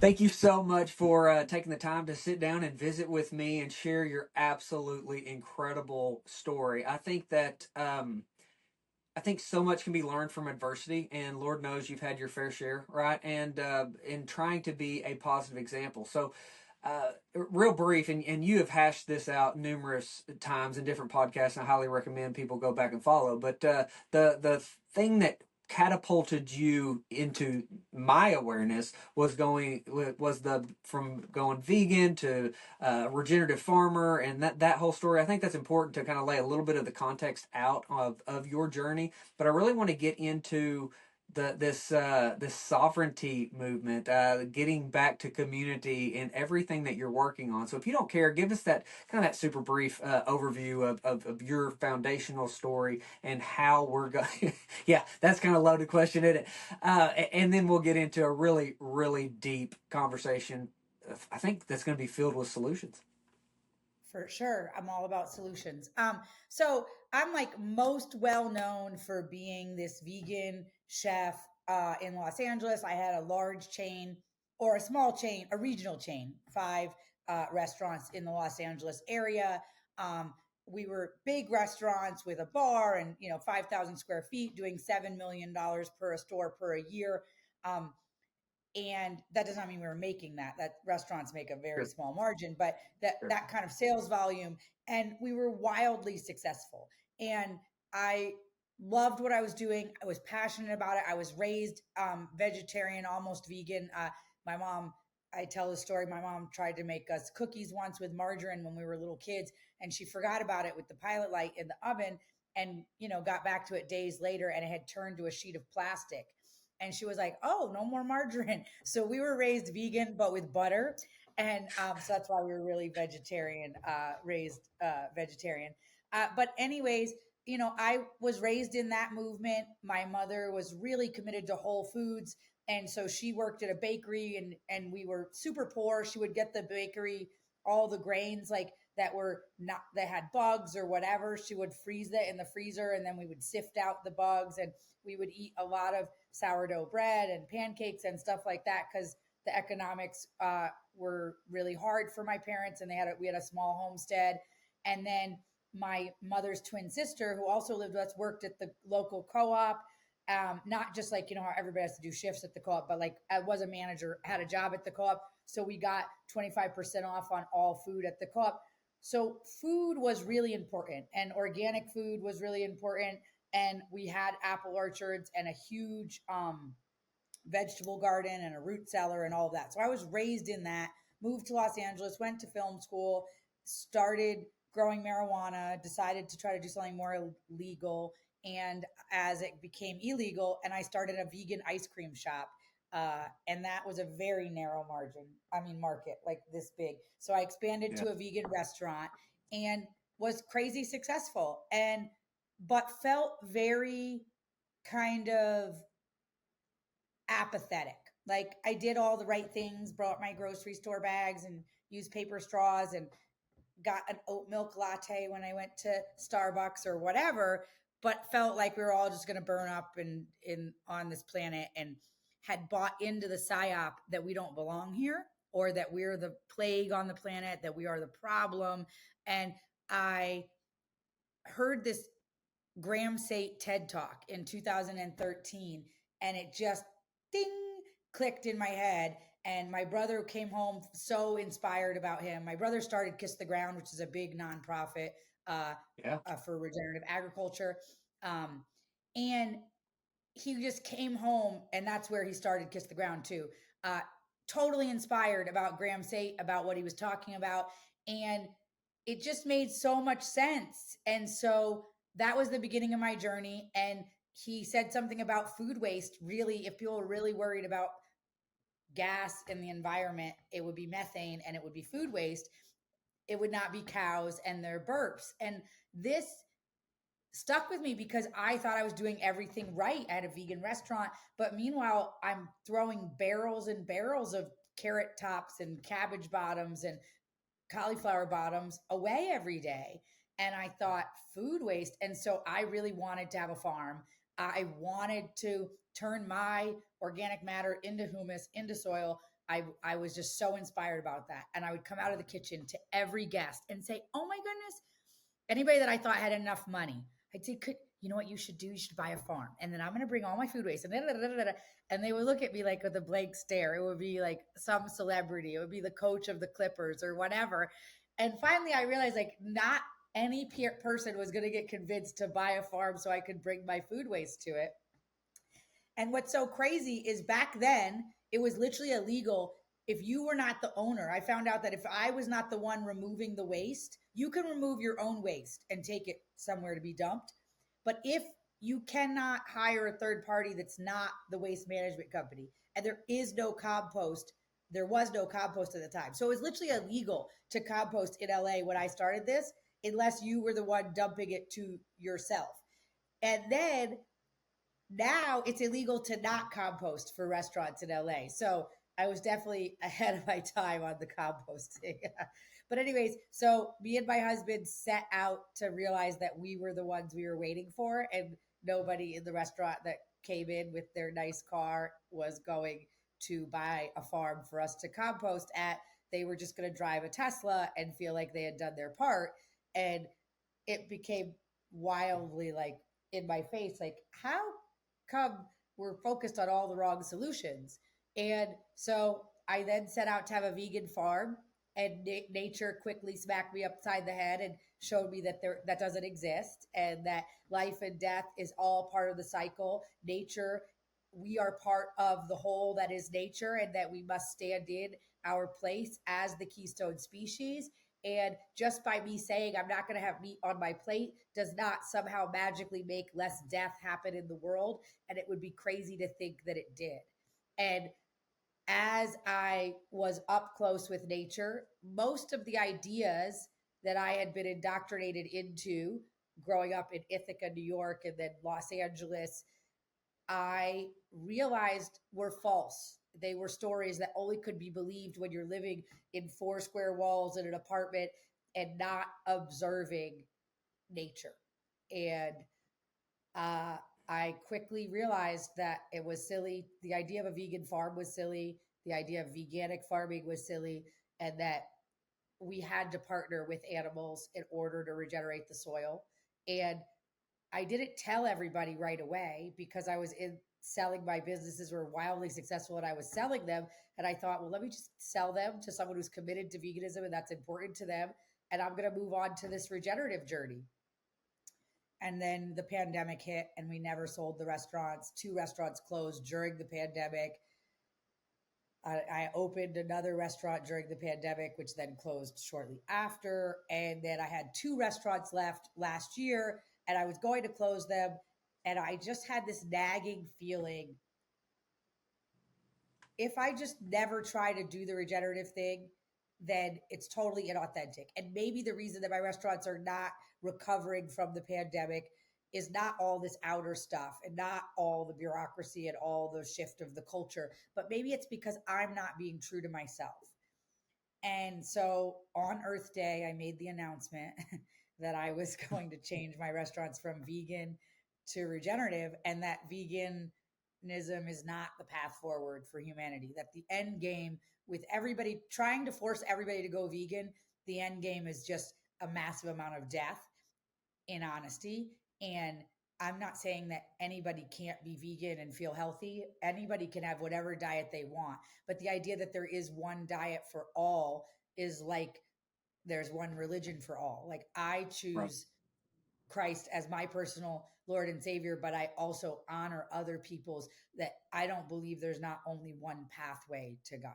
Thank you so much for taking the time to sit down and visit with me and share your absolutely incredible story. I think so much can be learned from adversity, and Lord knows you've had your fair share, right? And in trying to be a positive example. So, real brief, and you have hashed this out numerous times in different podcasts. And I highly recommend people go back and follow. But the thing that catapulted you into my awareness was the from going vegan to regenerative farmer, and that whole story. I think that's important to kind of lay a little bit of the context out of your journey. But I really want to get into this sovereignty movement, getting back to community and everything that you're working on. So if you don't care, give us that kind of that super brief overview of your foundational story and how we're going. Yeah, that's kind of a loaded question, isn't it? And then we'll get into a really deep conversation. I think that's going to be filled with solutions. For sure. I'm all about solutions. So I'm like most well known for being this vegan chef in Los Angeles. I had a large chain or a small chain, a regional chain, five restaurants in the Los Angeles area. Um, we were big restaurants with a bar and 5,000 square feet, doing $7 million per a store per a year. Um, and that does not mean we were making that restaurants make a very Sure, small margin, but that sure. that kind of sales volume, and we were wildly successful. And I loved what I was doing. I was passionate about it. I was raised vegetarian, almost vegan. My mom, I tell the story, my mom tried to make us cookies once with margarine when we were little kids, and she forgot about it with the pilot light in the oven, and got back to it days later, and it had turned to a sheet of plastic. And she was like, "Oh, no more margarine." So we were raised vegan, but with butter, and so that's why we were really vegetarian, raised vegetarian. But anyways, I was raised in that movement. My mother was really committed to whole foods, and so she worked at a bakery, and we were super poor. She would get the bakery all the grains like that were not that had bugs or whatever. She would freeze that in the freezer, and then we would sift out the bugs, and we would eat a lot of sourdough bread and pancakes and stuff like that because the economics were really hard for my parents, and we had a small homestead. And then my mother's twin sister, who also lived with us, worked at the local co-op. Not just like how everybody has to do shifts at the co-op, but like I was a manager, had a job at the co-op, so we got 25% off on all food at the co-op. So food was really important, and organic food was really important, and we had apple orchards and a huge vegetable garden and a root cellar and all of that. So I was raised in that, moved to Los Angeles, went to film school, started growing marijuana, decided to try to do something more legal. And as it became illegal, and I started a vegan ice cream shop. And that was a very narrow market, like this big. So I expanded Yeah. to a vegan restaurant and was crazy successful, and but felt very kind of apathetic. Like I did all the right things, brought my grocery store bags and used paper straws and got an oat milk latte when I went to Starbucks or whatever, but felt like we were all just going to burn up in on this planet, and had bought into the psyop that we don't belong here, or that we're the plague on the planet, that we are the problem. And I heard this Graham Sate TED Talk in 2013, and it just ding clicked in my head. And my brother came home so inspired about him. My brother started Kiss the Ground, which is a big nonprofit uh, Yeah. for regenerative agriculture. Um, and he just came home, and that's where he started Kiss the Ground too. Uh, totally inspired about Graham Sate, about what he was talking about, and it just made so much sense. And so that was the beginning of my journey. And he said something about food waste. Really, if people are really worried about gas in the environment, it would be methane, and it would be food waste. It would not be cows and their burps. And this stuck with me because I thought I was doing everything right at a vegan restaurant. But meanwhile, I'm throwing barrels and barrels of carrot tops and cabbage bottoms and cauliflower bottoms away every day. And I thought food waste. And so I really wanted to have a farm. I wanted to turn my organic matter into humus, into soil. I was just so inspired about that. And I would come out of the kitchen to every guest and say, "Oh my goodness," anybody that I thought had enough money, I'd say, "Could you know what you should do? You should buy a farm, and then I'm going to bring all my food waste." And they would look at me like with a blank stare. It would be like some celebrity. It would be the coach of the Clippers or whatever. And finally, I realized like not any person was going to get convinced to buy a farm so I could bring my food waste to it. And what's so crazy is back then, it was literally illegal if you were not the owner. I found out that if I was not the one removing the waste, you can remove your own waste and take it somewhere to be dumped. But if you cannot hire a third party that's not the waste management company, and there is no compost, there was no compost at the time. So it was literally illegal to compost in LA when I started this, unless you were the one dumping it to yourself. And then now it's illegal to not compost for restaurants in LA. So I was definitely ahead of my time on the composting. But anyways, so me and my husband set out to realize that we were the ones we were waiting for, and nobody in the restaurant that came in with their nice car was going to buy a farm for us to compost at. They were just going to drive a Tesla and feel like they had done their part. And it became wildly like in my face, like, how come we're focused on all the wrong solutions? And so I then set out to have a vegan farm, and nature quickly smacked me upside the head and showed me that that doesn't exist, and that life and death is all part of the cycle. Nature, we are part of the whole that is nature, and that we must stand in our place as the keystone species. And just by me saying I'm not going to have meat on my plate does not somehow magically make less death happen in the world. And it would be crazy to think that it did. And as I was up close with nature, most of the ideas that I had been indoctrinated into growing up in Ithaca, New York, and then Los Angeles, I realized were false. They were stories that only could be believed when you're living in four square walls in an apartment and not observing nature. And uh, I quickly realized that it was silly. The idea of a vegan farm was silly. The idea of veganic farming was silly. And that we had to partner with animals in order to regenerate the soil. And I didn't tell everybody right away because I was in selling my businesses were wildly successful and I was selling them. And I thought, well, let me just sell them to someone who's committed to veganism and that's important to them. And I'm going to move on to this regenerative journey. And then the pandemic hit and we never sold the restaurants. Two restaurants closed during the pandemic. I opened another restaurant during the pandemic, which then closed shortly after. And then I had two restaurants left last year and I was going to close them. And I just had this nagging feeling, if I just never try to do the regenerative thing, then it's totally inauthentic. And maybe the reason that my restaurants are not recovering from the pandemic is not all this outer stuff and not all the bureaucracy and all the shift of the culture, but maybe it's because I'm not being true to myself. And so on Earth Day, I made the announcement that I was going to change my restaurants from vegan to regenerative, and that veganism is not the path forward for humanity. That the end game, with everybody trying to force everybody to go vegan, the end game is just a massive amount of death, in honesty. And I'm not saying that anybody can't be vegan and feel healthy. Anybody can have whatever diet they want. But the idea that there is one diet for all is like there's one religion for all. Like I Right. choose Christ as my personal Lord and Savior, but I also honor other people's, that I don't believe there's not only one pathway to God.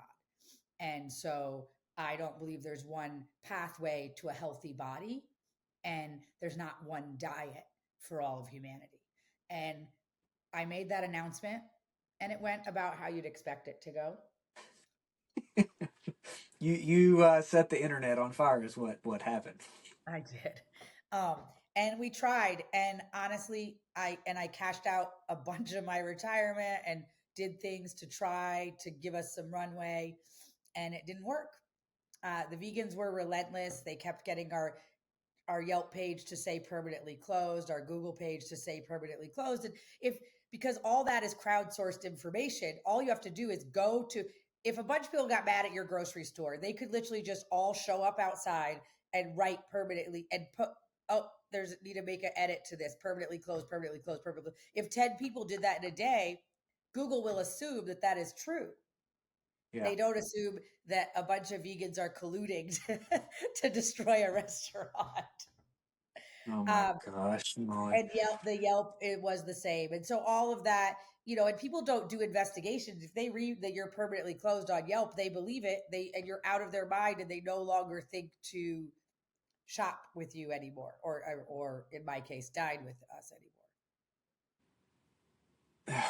And so I don't believe there's one pathway to a healthy body, and there's not one diet for all of humanity. And I made that announcement and it went about how you'd expect it to go. You set the internet on fire is what happened. I did. Um, and we tried, and honestly, I cashed out a bunch of my retirement and did things to try to give us some runway, and it didn't work. The vegans were relentless. They kept getting our Yelp page to say permanently closed, our Google page to say permanently closed. And if, because all that is crowdsourced information, all you have to do is go to, if a bunch of people got mad at your grocery store, they could literally just all show up outside and write permanently and put, oh, there's need to make an edit to this, permanently closed, permanently closed, permanently closed. If 10 people did that in a day, Google will assume that that is true. Yeah. They don't assume that a bunch of vegans are colluding to destroy a restaurant. Oh my Um, gosh, Molly. and the Yelp, it was the same. And so all of that, and people don't do investigations. If they read that you're permanently closed on Yelp, they believe it. And you're out of their mind, and they no longer think to shop with you anymore, or in my case, dine with us anymore.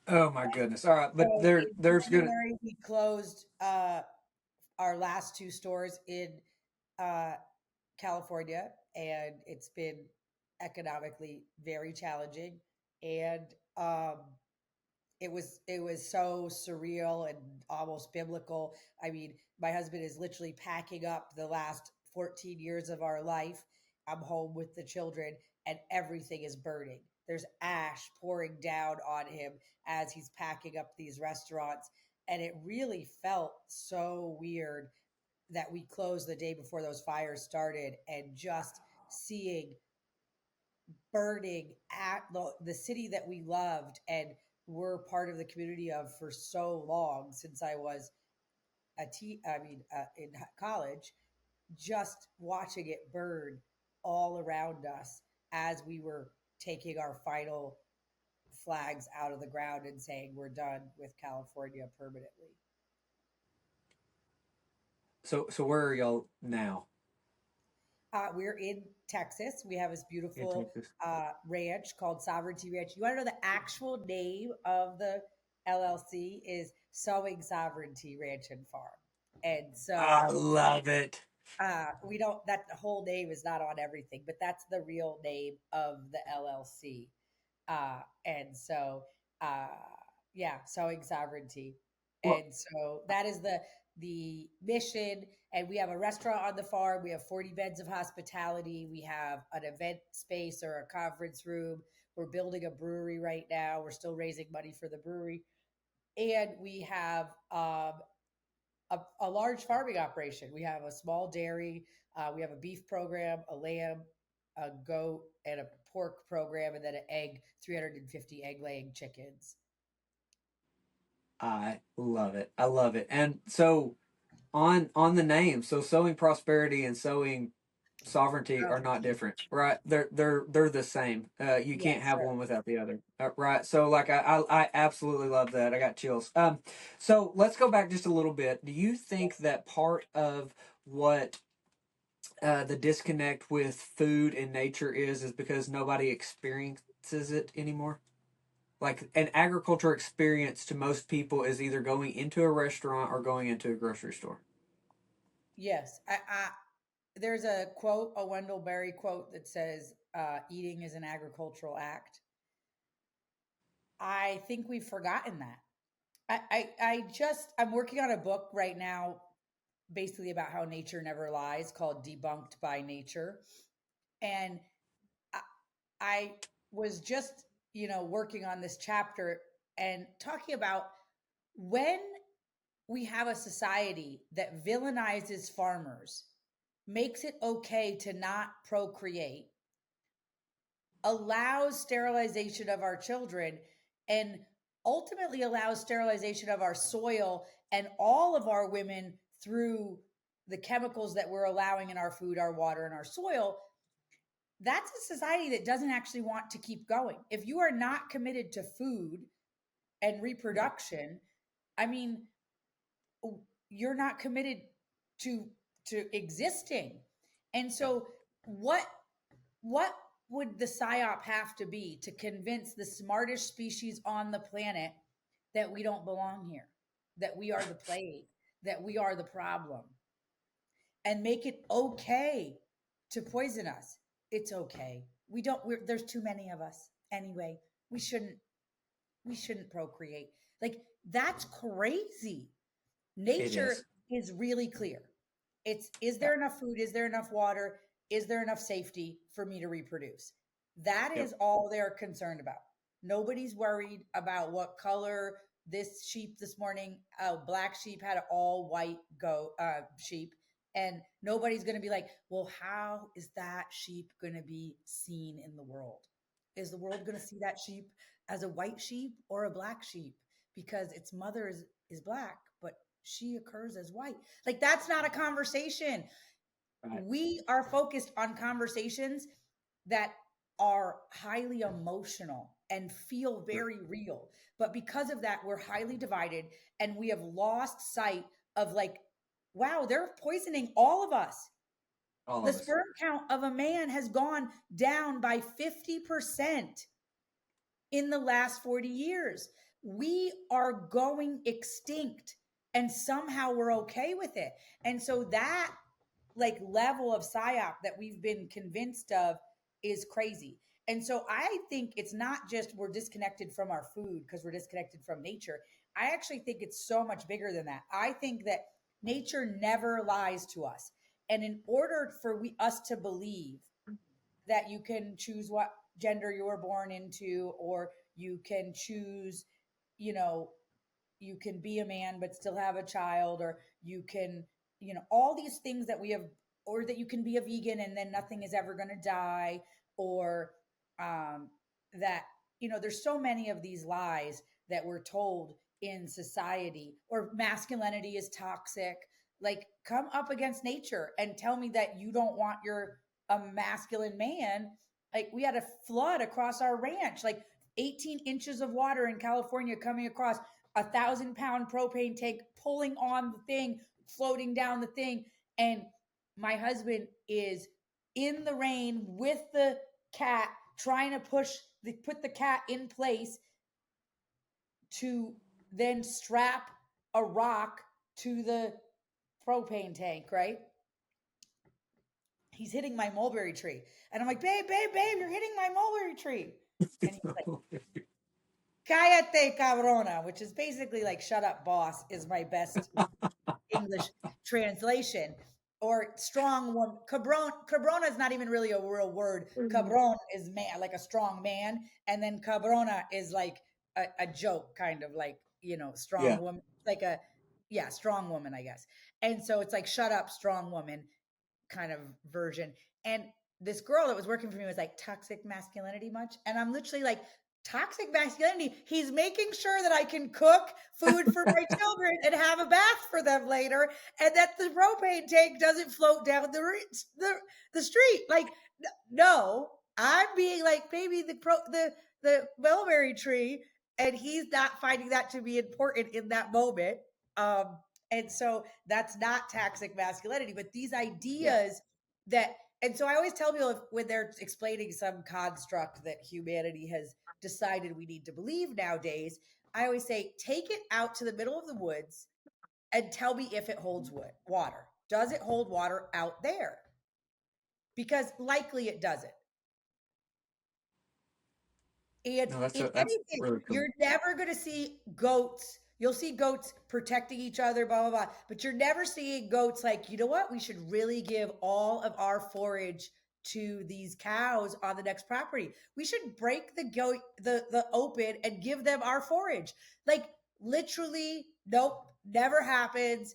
Oh my goodness. All right, but So in there's gonna. January, we closed our last two stores in uh, California, and it's been economically very challenging. And um, it was so surreal and almost biblical. I mean, my husband is literally packing up the last 14 years of our life. I'm home with the children, and everything is burning. There's ash pouring down on him as he's packing up these restaurants. And it really felt so weird that we closed the day before those fires started, and just seeing burning at the city that we loved and were part of the community of for so long, since I was in college, just watching it burn all around us as we were taking our final flags out of the ground and saying we're done with California permanently. So where are y'all now We're in Texas. We have this in beautiful Texas? ranch called Sovereignty Ranch. You want to know the actual name of the LLC is Sowing Sovereignty Ranch and Farm. And so I love it. we don't, that the whole name is not on everything, but that's the real name of the LLC. And so, uh, yeah, Sowing Sovereignty. Well, And so that is the mission. And we have a restaurant on the farm. We have 40 beds of hospitality. We have an event space or a conference room. We're building a brewery right now. We're still raising money for the brewery. And we have a large farming operation. We have a small dairy. We have a beef program, a lamb, a goat, and a pork program, and then an egg, 350 egg laying chickens. I love it. I love it. And so on the name, so sowing prosperity and sowing sovereignty are not Sovereignty. different, right? They're the same. You can't Yes, have sir. one without the other, right? So like I absolutely love that. I got chills. So let's go back just a little bit. Do you think Yes. that part of what the disconnect with food and nature is because nobody experiences it anymore? Like an agriculture experience to most people is either going into a restaurant or going into a grocery store. Yes. There's a quote, a Wendell Berry quote that says, eating is an agricultural act. I think we've forgotten that. I'm working on a book right now, basically about how nature never lies, called Debunked by Nature. And I, I was just, working on this chapter and talking about when we have a society that villainizes farmers, makes it okay to not procreate, allows sterilization of our children, and ultimately allows sterilization of our soil and all of our women through the chemicals that we're allowing in our food, our water, and our soil. That's a society that doesn't actually want to keep going. If you are not committed to food and Yeah. reproduction, I mean, you're not committed to existing. And Yeah. so what would the psyop have to be to convince the smartest species on the planet that we don't belong here, that we are the plague, that we are the problem, and make it okay to poison us? It's okay. There's too many of us anyway. We shouldn't we shouldn't procreate. Like, that's crazy. It Nature is. is really clear. It's, is Yeah. there enough food? Is there enough water? Is there enough safety for me to reproduce? That Yep. is all they're concerned about. Nobody's worried about what color this sheep this morning, a black sheep had an all white goat sheep, and nobody's going to be like, well, how is that sheep going to be seen in the world? Is the world going to see that sheep as a white sheep or a black sheep? Because its mother is black, but she occurs as white. Like, that's not a conversation. Right. We are focused on conversations that are highly emotional and feel very real. But because of that, we're highly divided, and we have lost sight of, like, wow, they're poisoning all of us. All The of us. sperm count of a man has gone down by 50% in the last 40 years. We are going extinct, and somehow we're okay with it. And so that, like, level of psyop that we've been convinced of is crazy. And so I think it's not just we're disconnected from our food because we're disconnected from nature. I actually think it's so much bigger than that. I think that nature never lies to us. And in order for us to believe that you can choose what gender you were born into, or you can choose, you know, you can be a man but still have a child, or you can, all these things that we have, or that you can be a vegan and then nothing is ever going to die, or um, that, there's so many of these lies that we're told in society, or masculinity is toxic. Like, come up against nature and tell me that you don't want your a masculine man. Like, we had a flood across our ranch, like 18 inches of water in California coming across, 1,000-pound propane tank pulling on the thing, floating down the thing. And my husband is in the rain with the cat, trying to put the cat in place to then strap a rock to the propane tank, right? He's hitting my mulberry tree. And I'm like, babe, babe, babe, you're hitting my mulberry tree. And he's like, cállate, cabrona, which is basically like, shut up, boss, is my best English translation. Or strong woman. Cabrona is not even really a real word. Cabron is man, like a strong man, and then cabrona is like a joke, kind of like, strong Yeah. woman, like a, yeah, strong woman, I guess. And so it's like, shut up, strong woman, kind of version. And this girl that was working for me was like, toxic masculinity much? And I'm literally like, toxic masculinity? He's making sure that I can cook food for my children and have a bath for them later, and that the propane tank doesn't float down the street. Like, no, I'm being like, baby, the mulberry tree, and he's not finding that to be important in that moment. Um, and so that's not toxic masculinity, but these Yeah. ideas that, and so I always tell people, when they're explaining some construct that humanity has decided we need to believe nowadays, I always say, take it out to the middle of the woods and tell me if it holds water. Does it hold water out there? Because likely it doesn't. And No, if that's anything, really cool. you're never going to see goats. You'll see goats protecting each other, blah, blah, blah. But you're never seeing goats like, you know what? We should really give all of our forage to these cows on the next property. We should break the open and give them our forage. Like, literally, nope, never happens.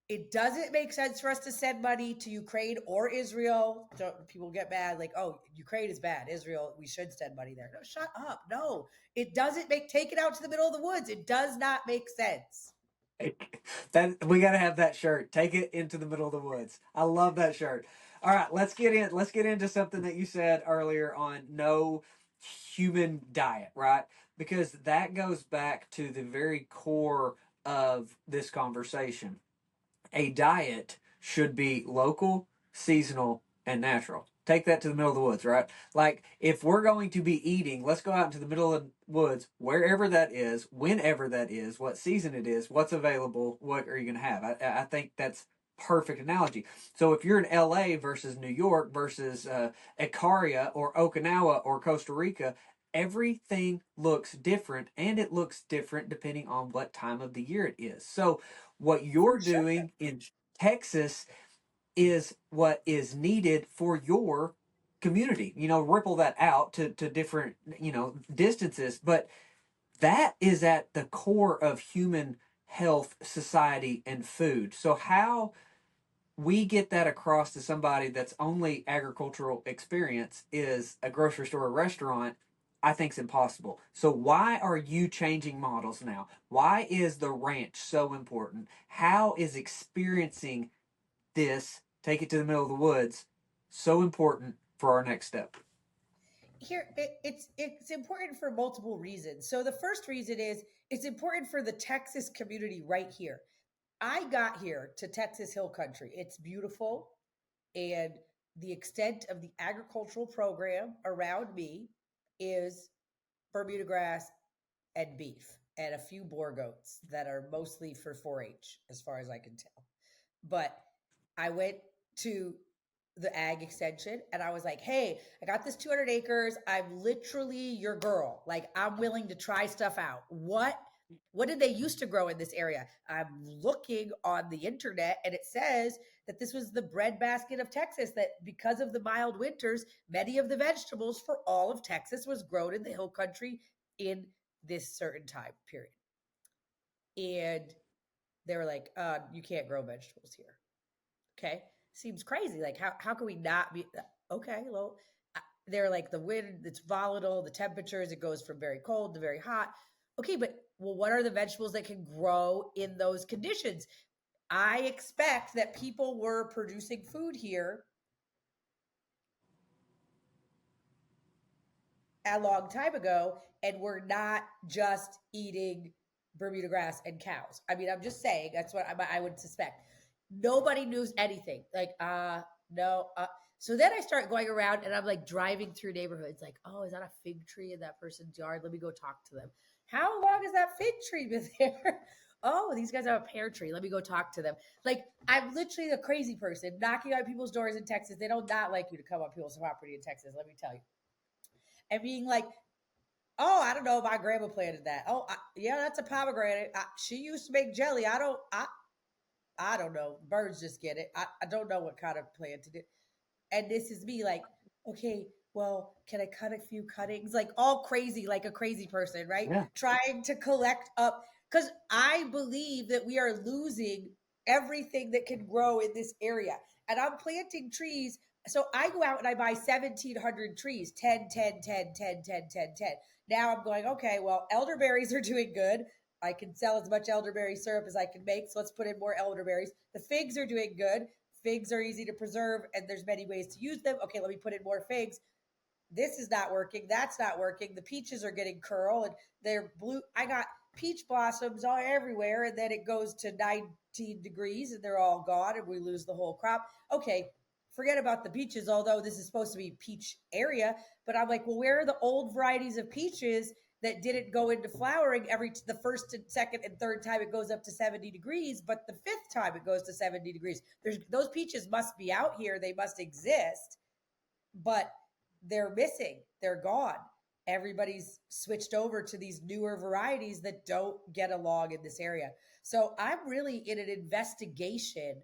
It doesn't make sense for us to send money to Ukraine or Israel. So people get mad, like, oh, Ukraine is bad. Israel, we should send money there. No, shut up. No, it doesn't take it out to the middle of the woods. It does not make sense. That we got to have that shirt. Take it into the middle of the woods. I love that shirt. All right, let's get in. Let's get into something that you said earlier on no human diet, right? Because that goes back to the very core of this conversation. A diet should be local, seasonal, and natural. Take that to the middle of the woods, right? Like, if we're going to be eating, let's go out into the middle of the woods, wherever that is, whenever that is, what season it is, what's available, what are you going to have? I think that's perfect analogy. So if you're in LA versus New York versus Icaria or Okinawa or Costa Rica, everything looks different, and it looks different depending on what time of the year it is. So what For you're sure. doing in Texas is what is needed for your community. Ripple that out to different, distances. But that is at the core of human health, society, and food. So, how we get that across to somebody that's only agricultural experience is a grocery store or restaurant, I think is impossible. So why are you changing models now? Why is the ranch so important? How is experiencing this, take it to the middle of the woods, so important for our next step? It's important for multiple reasons. So the first reason is it's important for the Texas community right here. I got here to Texas Hill Country. It's beautiful, and the extent of the agricultural program around me is Bermuda grass and beef and a few boar goats that are mostly for 4-H, as far as I can tell. But I went to the ag extension and I was like, hey, I got this 200 acres. I'm literally your girl. Like, I'm willing to try stuff out. What did they used to grow in this area? I'm looking on the internet and it says that this was the breadbasket of Texas, that because of the mild winters, many of the vegetables for all of Texas was grown in the hill country in this certain time period. And they were like, you can't grow vegetables here. Okay. Seems crazy. Like, how can we not be okay? Well, they're like, the wind, it's volatile, the temperatures, it goes from very cold to very hot. Okay, but well, what are the vegetables that can grow in those conditions? I expect that people were producing food here a long time ago, and we're not just eating Bermuda grass and cows. I mean, I'm just saying that's what I would suspect. Nobody knows anything. Like, no. So then I start going around and I'm like driving through neighborhoods, like, oh, is that a fig tree in that person's yard? Let me go talk to them. How long has that fig tree been there? Oh, these guys have a pear tree. Let me go talk to them. Like, I'm literally the crazy person knocking on people's doors in Texas. They don't not like you to come on people's property in Texas, let me tell you. And being like, oh, I don't know. My grandma planted that. Oh, yeah, that's a pomegranate. She used to make jelly. I don't know. Birds just get it. I don't know what kind of planted it. And this is me like, okay, well, can I cut a few cuttings? Like, all crazy, like a crazy person, right? Yeah. Trying to collect up, because I believe that we are losing everything that can grow in this area. And I'm planting trees. So I go out and I buy 1,700 trees, 10, 10, 10, 10, 10, 10, 10. Now I'm going, okay, well, elderberries are doing good. I can sell as much elderberry syrup as I can make. So let's put in more elderberries. The figs are doing good. Figs are easy to preserve and there's many ways to use them. Okay, let me put in more figs. This is not working. That's not working. The peaches are getting curl and they're blue. I got peach blossoms all everywhere, and then it goes to 19 degrees and they're all gone and we lose the whole crop. Okay, forget about the peaches, although this is supposed to be peach area. But I'm like, well, where are the old varieties of peaches that didn't go into flowering every the first and second and third time it goes up to 70 degrees, but the fifth time it goes to 70 degrees? There's those peaches must be out here. They must exist, but they're missing. They're gone. Everybody's switched over to these newer varieties that don't get along in this area. So I'm really in an investigation,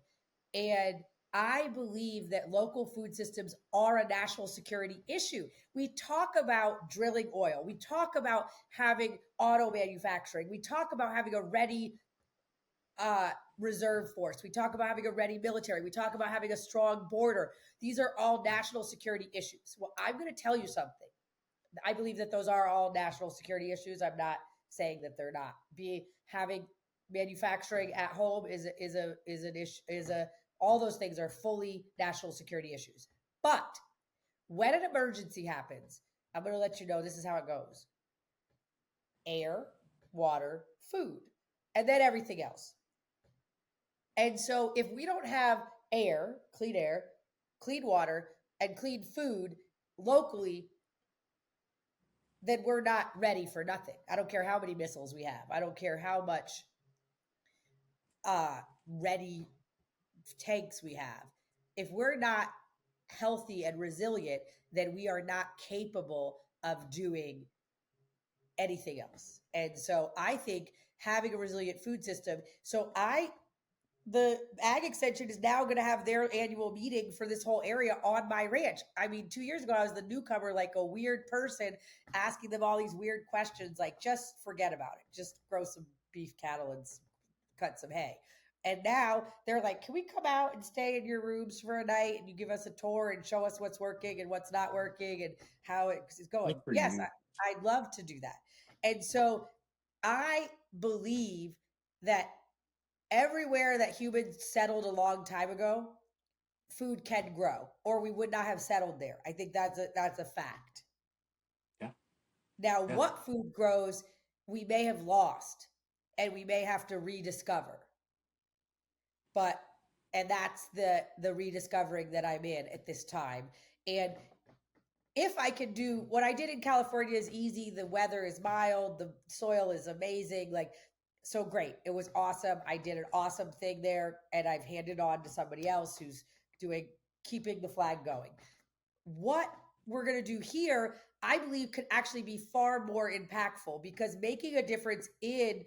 and I believe that local food systems are a national security issue. We talk about drilling oil. We talk about having auto manufacturing. We talk about having a ready reserve force. We talk about having a ready military. We talk about having a strong border. These are all national security issues. Well, I'm going to tell you something. I believe that those are all national security issues. I'm not saying that they're not. Be having manufacturing at home is an issue, is a all those things are fully national security issues. But when an emergency happens, I'm going to let you know this is how it goes: air, water, food, and then everything else. And so if we don't have air, clean water, and clean food locally, then we're not ready for nothing. I don't care how many missiles we have. I don't care how much ready tanks we have. If we're not healthy and resilient, then we are not capable of doing anything else. And so I think having a resilient food system. So I the ag extension is now going to have their annual meeting for this whole area on my ranch. I mean, 2 years ago, I was the newcomer, like a weird person asking them all these weird questions. Like, just forget about it. Just grow some beef cattle and cut some hay. And now they're like, can we come out and stay in your rooms for a night and you give us a tour and show us what's working and what's not working and how it's going? Good for Yes, you. I'd love to do that. And so I believe that everywhere that humans settled a long time ago, food can grow, or we would not have settled there. I think that's a fact. Yeah. Now, Yeah. what food grows, we may have lost, and we may have to rediscover. But and that's the rediscovering that I'm in at this time. And if I could do what I did in California is easy, the weather is mild, the soil is amazing, like so great. It was awesome. I did an awesome thing there and I've handed on to somebody else who's doing keeping the flag going. What we're going to do here, I believe, could actually be far more impactful because making a difference in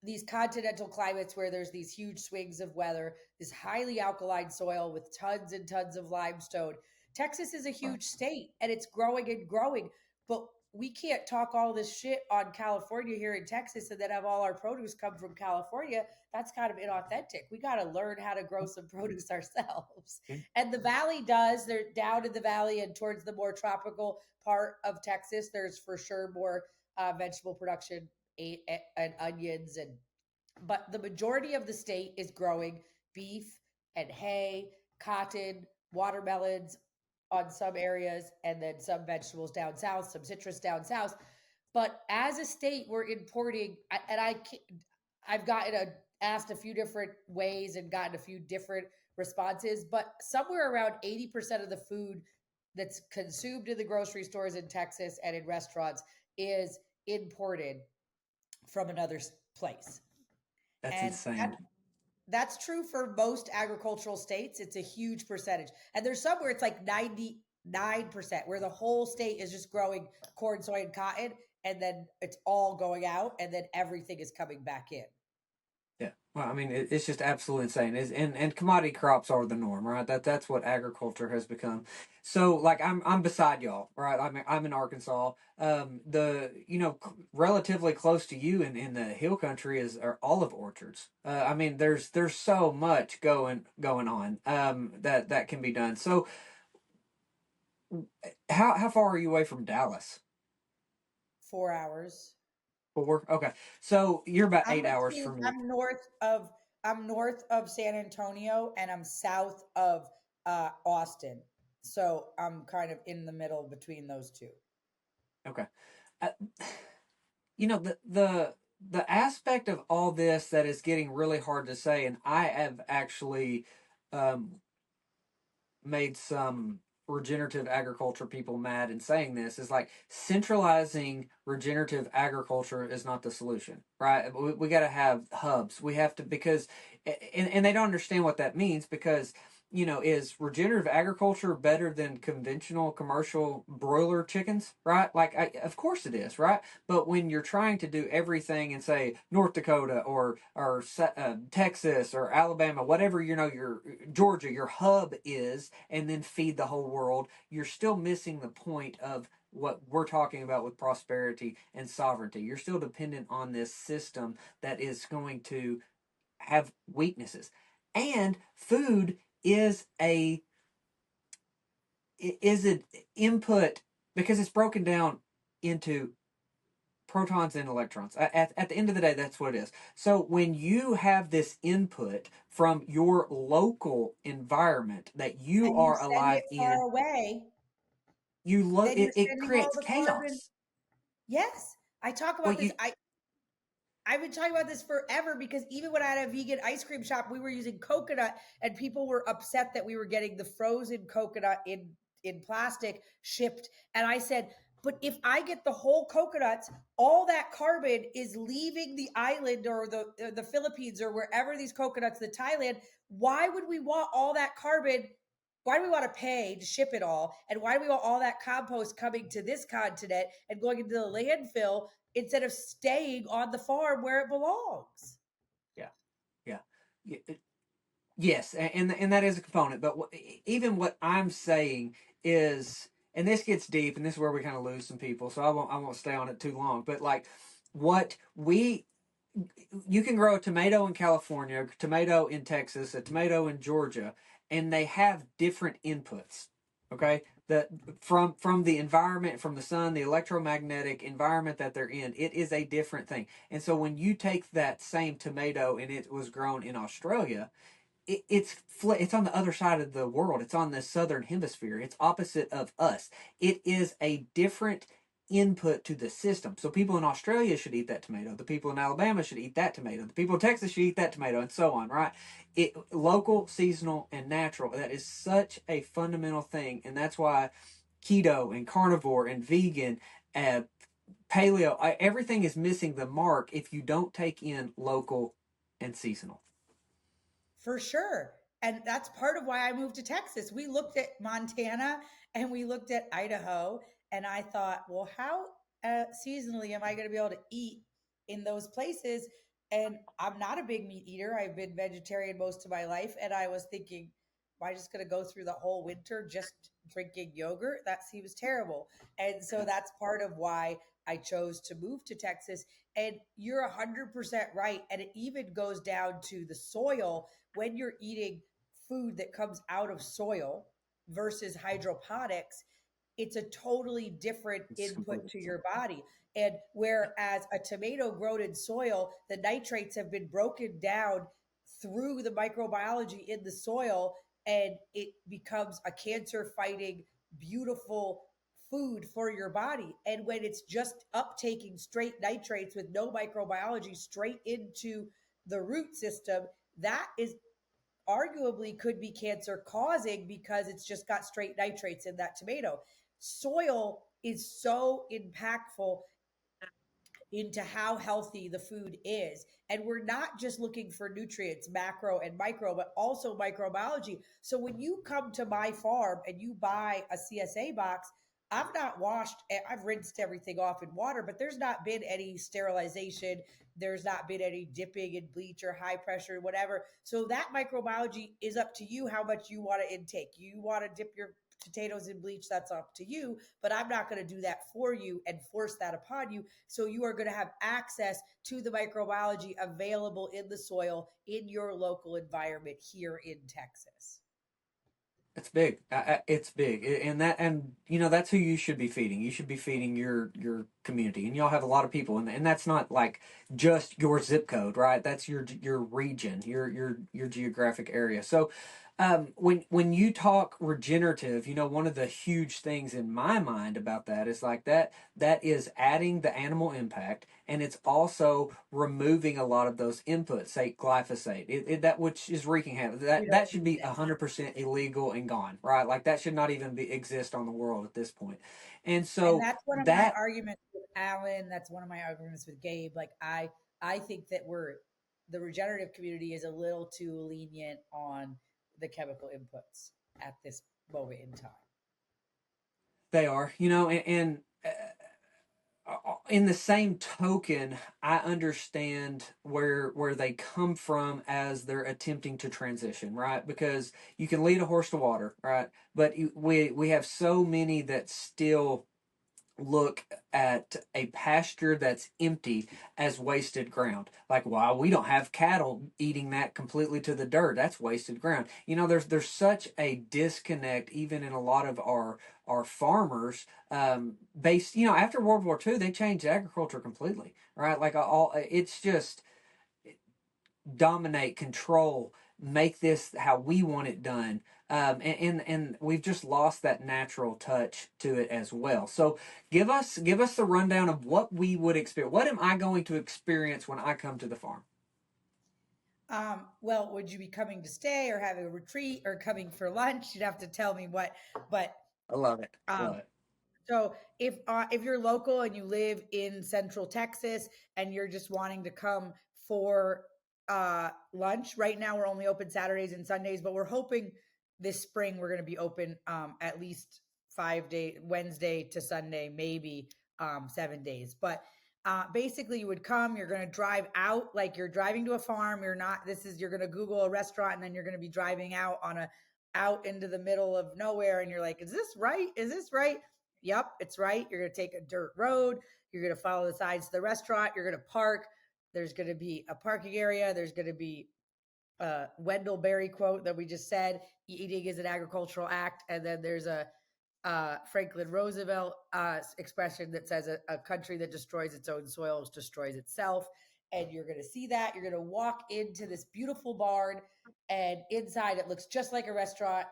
these continental climates where there's these huge swings of weather, this highly alkaline soil with tons and tons of limestone. Texas is a Right. huge state and it's growing and growing, but we can't talk all this shit on California here in Texas and then have all our produce come from California. That's kind of inauthentic. We got to learn how to grow some produce ourselves. Yeah. And the valley does. They're down in the valley and towards the more tropical part of Texas. There's for sure more vegetable production and onions and but the majority of the state is growing beef and hay, cotton, watermelons on some areas, and then some vegetables down south, some citrus down south. But as a state, we're importing, and I've gotten asked a few different ways and gotten a few different responses, but somewhere around 80% of the food that's consumed in the grocery stores in Texas and in restaurants is imported from another place. That's And insane. that's true for most agricultural states. It's a huge percentage. And there's some where it's like 99%, where the whole state is just growing corn, soy, and cotton, and then it's all going out, and then everything is coming back in. Yeah. Well, I mean, it's just absolutely insane. And commodity crops are the norm, right? That's what agriculture has become. So, like, I'm beside y'all, right? I'm in Arkansas. The relatively close to you in the hill country are olive orchards. I mean, there's so much going on that can be done. So, how far are you away from Dallas? 4 hours. 4. Okay, so you're about I'm 8 hours between. from me. I'm north of San Antonio, and I'm south of Austin. So I'm kind of in the middle between those two. Okay. Uh, the aspect of all this that is getting really hard to say, and I have actually um, made some regenerative agriculture people mad in saying this, is like centralizing regenerative agriculture is not the solution, right? We got to have hubs. We have to, because and they don't understand what that means, because is regenerative agriculture better than conventional commercial broiler chickens, right? Like, of course it is, right? But when you're trying to do everything in, say, North Dakota or Texas or Alabama, whatever your Georgia, your hub is, and then feed the whole world, you're still missing the point of what we're talking about with prosperity and sovereignty. You're still dependent on this system that is going to have weaknesses. And food is a is an input, because it's broken down into protons and electrons. At the end of the day, that's what it is. So when you have this input from your local environment that you And you are send alive it far in, away, it, then you're it sending all creates the carbon. chaos. Yes, I talk Well, about this. you I've been talking about this forever because even when I had a vegan ice cream shop, we were using coconut, and people were upset that we were getting the frozen coconut in plastic shipped. And I said, but if I get the whole coconuts, all that carbon is leaving the island or the Philippines or wherever these coconuts, the Thailand. Why would we want all that carbon? Why do we want to pay to ship it all? And why do we want all that compost coming to this continent and going into the landfill instead of staying on the farm where it belongs? yeah, yeah. Yes, and that is a component. But even what I'm saying is, and this gets deep, and this is where we kind of lose some people. So I won't stay on it too long. But like what we you can grow a tomato in California, a tomato in Texas, a tomato in Georgia, and they have different inputs. Okay, the from the environment, from the sun, the electromagnetic environment that they're in, it is a different thing. And so when you take that same tomato and it was grown in Australia, it's on the other side of the world. It's on the southern hemisphere. It's opposite of us. It is a different input to the system. So people in Australia should eat that tomato. The people in Alabama should eat that tomato. The people in Texas should eat that tomato, and so on. Right? It local, seasonal, and natural. That is such a fundamental thing, and that's why keto and carnivore and vegan. Uh, Paleo, everything is missing the mark if you don't take in local and seasonal. For sure. And that's part of why I moved to Texas. We looked at Montana and we looked at Idaho, and I thought, well, how seasonally am I going to be able to eat in those places? And I'm not a big meat eater. I've been vegetarian most of my life. And I was thinking, am I just going to go through the whole winter just drinking yogurt? That seems terrible. And so that's part of why I chose to move to Texas. And you're 100% right. And it even goes down to the soil when you're eating food that comes out of soil versus hydroponics, it's a totally different It's input completely to different. your body. And whereas a tomato grown in soil, the nitrates have been broken down through the microbiology in the soil, and it becomes a cancer fighting, beautiful food for your body. And when it's just uptaking straight nitrates with no microbiology straight into the root system, that is arguably could be cancer causing because it's just got straight nitrates in that tomato. Soil is so impactful into how healthy the food is. And we're not just looking for nutrients, macro and micro, but also microbiology. So when you come to my farm and you buy a CSA box, I've not washed, I've rinsed everything off in water, but there's not been any sterilization. There's not been any dipping in bleach or high pressure, whatever. So that microbiology is up to you how much you want to intake. You want to dip your potatoes in bleach, that's up to you, but I'm not going to do that for you and force that upon you. So you are going to have access to the microbiology available in the soil in your local environment here in Texas. It's big. It's big, and that's who you should be feeding. You should be feeding your community, and y'all have a lot of people, and that's not like just your zip code, right? That's your region, your geographic area. So, when you talk regenerative, one of the huge things in my mind about that is like that is adding the animal impact, and it's also removing a lot of those inputs, say glyphosate, that which is wreaking havoc. We That don't should need be it. 100% illegal and gone, right? Like that should not even be exist on the world at this point. And And so that's one of my that arguments with Alan. That's one of my arguments with Gabe. Like I think that the regenerative community is a little too lenient on the chemical inputs at this moment in time. they are, in the same token, I understand where they come from as they're attempting to transition, right? Because you can lead a horse to water, right? But we have so many that still look at a pasture that's empty as wasted ground. Like, wow, we don't have cattle eating that completely to the dirt. That's wasted ground. There's such a disconnect even in a lot of our farmers. Based, after World War II, they changed agriculture completely. Right, like all it's just dominate, control, make this how we want it done. And we've just lost that natural touch to it as well. So give us the rundown of what we would experience. What am I going to experience when I come to the farm? Well, would you be coming to stay or having a retreat or coming for lunch? You'd have to tell me what, but I love it. um, Love it. so if you're local and you live in Central Texas and you're just wanting to come for lunch, right now we're only open Saturdays and Sundays, but we're hoping this spring we're going to be open at least 5 days, Wednesday to Sunday, maybe 7 days. But Basically, you would come, you're going to drive out like you're driving to a farm. You're not, this is, you're going to Google a restaurant and then you're going to be driving out into the middle of nowhere. And you're like, is this right? Is this right? Yep, it's right. You're going to take a dirt road. You're going to follow the sides of the restaurant. You're going to park. There's going to be a parking area. There's going to be Wendell Berry quote that we just said, eating is an agricultural act. And then there's a Franklin Roosevelt expression that says a country that destroys its own soils destroys itself. And you're going to see that. You're going to walk into this beautiful barn, and inside it looks just like a restaurant,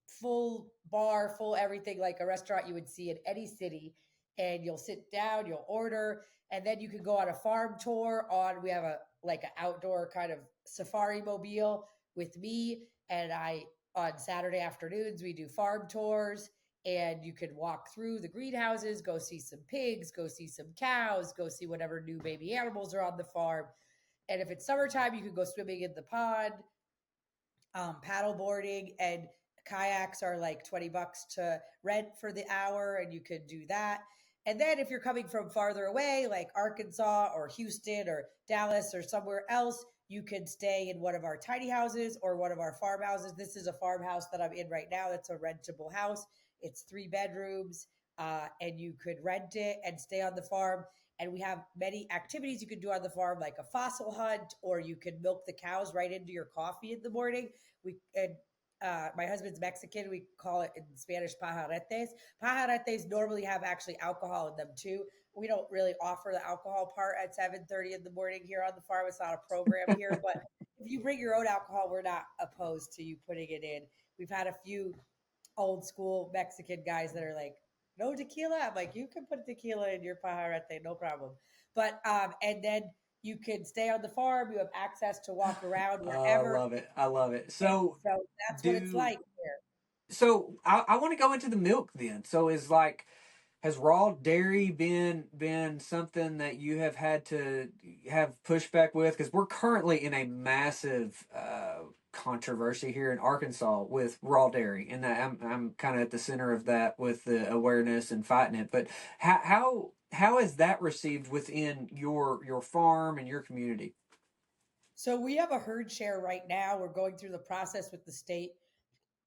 full bar, full everything like a restaurant you would see in any city. And you'll sit down, you'll order, and then you can go on a farm tour. We have a like an outdoor kind of safari mobile with me, and I on Saturday afternoons we do farm tours, and you could walk through the greenhouses, go see some pigs, go see some cows, go see whatever new baby animals are on the farm. And if it's summertime, you can go swimming in the pond, paddle boarding, and kayaks are like 20 bucks to rent for the hour, and you could do that. And then if you're coming from farther away, like Arkansas or Houston or Dallas or somewhere else, you can stay in one of our tiny houses or one of our farmhouses. This is a farmhouse that I'm in right now. That's a rentable house. It's 3 bedrooms, and you could rent it and stay on the farm. And we have many activities you can do on the farm, like a fossil hunt, or you can milk the cows right into your coffee in the morning. We and My husband's Mexican. We call it in Spanish pajaretes. Pajaretes normally have actually alcohol in them too. We don't really offer the alcohol part at 7:30 in the morning here on the farm. It's not a program here, but if you bring your own alcohol, we're not opposed to you putting it in. We've had a few old school Mexican guys that are like, no tequila. I'm like, you can put tequila in your pajarete, no problem. But and then you can stay on the farm. You have access to walk around I wherever, love it. I love it. and So so that's what it's do like here. I want to go into the milk then. So is like has raw dairy been something that you have had to have pushback with? Because we're currently in a massive controversy here in Arkansas with raw dairy, and I'm kind of at the center of that with the awareness and fighting it. But how is that received within your farm and your community? So we have a herd share right now. We're going through the process with the state